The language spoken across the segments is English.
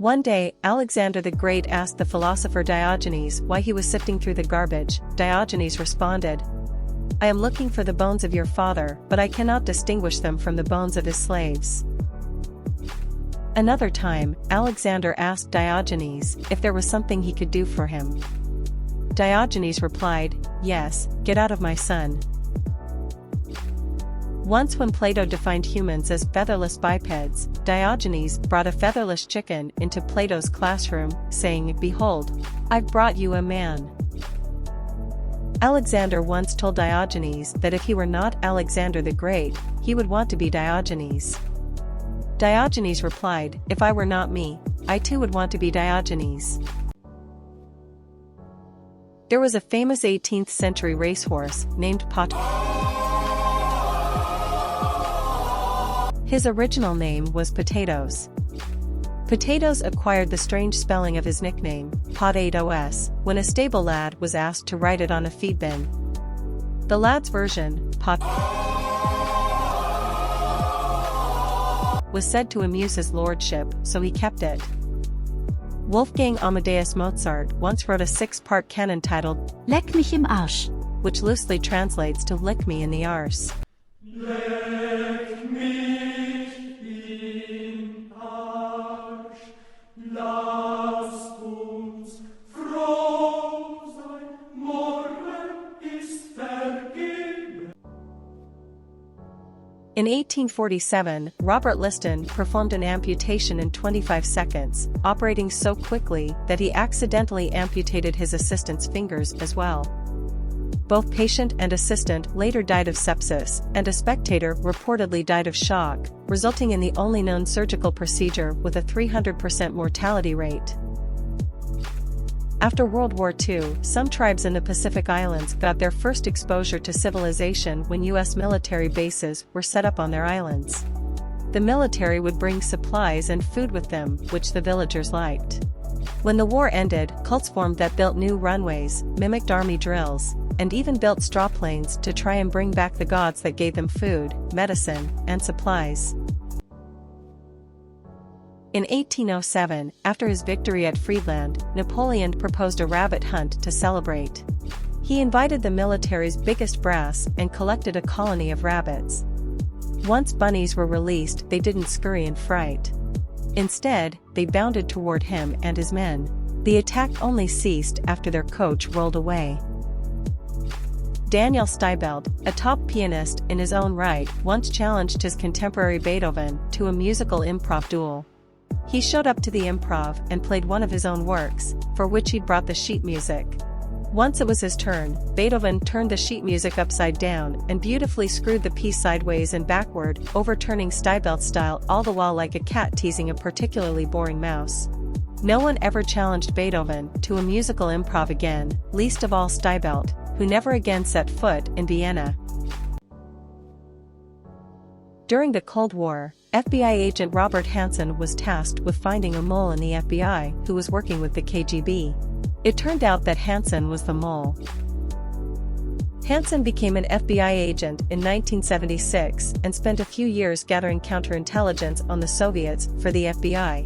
One day, Alexander the Great asked the philosopher Diogenes why he was sifting through the garbage. Diogenes responded, "I am looking for the bones of your father, but I cannot distinguish them from the bones of his slaves." Another time, Alexander asked Diogenes if there was something he could do for him. Diogenes replied, "Yes, get out of my son." Once when Plato defined humans as featherless bipeds, Diogenes brought a featherless chicken into Plato's classroom, saying, "Behold, I've brought you a man." Alexander once told Diogenes that if he were not Alexander the Great, he would want to be Diogenes. Diogenes replied, "If I were not me, I too would want to be Diogenes." There was a famous 18th century racehorse named His original name was Potatoes. Potatoes acquired the strange spelling of his nickname, Potatoes, when a stable lad was asked to write it on a feed bin. The lad's version, was said to amuse his lordship, so he kept it. Wolfgang Amadeus Mozart once wrote a 6-part canon titled Leck mich im Arsch, which loosely translates to "lick me in the arse." Leck mich im Arsch, lasst uns froh sein, morgen ist vergeben. In 1847, Robert Liston performed an amputation in 25 seconds, operating so quickly that he accidentally amputated his assistant's fingers as well. Both patient and assistant later died of sepsis, and a spectator reportedly died of shock, resulting in the only known surgical procedure with a 300% mortality rate. After World War II, some tribes in the Pacific Islands got their first exposure to civilization when U.S. military bases were set up on their islands. The military would bring supplies and food with them, which the villagers liked. When the war ended, cults formed that built new runways, mimicked army drills, and even built straw planes to try and bring back the gods that gave them food, medicine, and supplies. In 1807, after his victory at Friedland, Napoleon proposed a rabbit hunt to celebrate. He invited the military's biggest brass and collected a colony of rabbits. Once bunnies were released, they didn't scurry in fright. Instead, they bounded toward him and his men. The attack only ceased after their coach rolled away. Daniel Steibelt, a top pianist in his own right, once challenged his contemporary Beethoven to a musical improv duel. He showed up to the improv and played one of his own works, for which he'd brought the sheet music. Once it was his turn, Beethoven turned the sheet music upside down and beautifully screwed the piece sideways and backward, overturning Steibelt's style all the while like a cat teasing a particularly boring mouse. No one ever challenged Beethoven to a musical improv again, least of all Steibelt, who never again set foot in Vienna. During the Cold War, FBI agent Robert Hansen was tasked with finding a mole in the FBI who was working with the KGB. It turned out that Hansen was the mole. Hansen became an FBI agent in 1976 and spent a few years gathering counterintelligence on the Soviets for the FBI.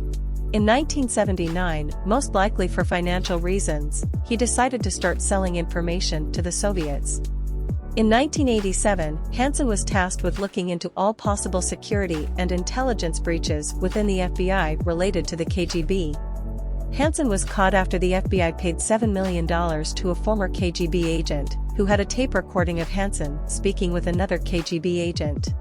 In 1979, most likely for financial reasons, he decided to start selling information to the Soviets. In 1987, Hansen was tasked with looking into all possible security and intelligence breaches within the FBI related to the KGB. Hansen was caught after the FBI paid $7 million to a former KGB agent, who had a tape recording of Hansen speaking with another KGB agent.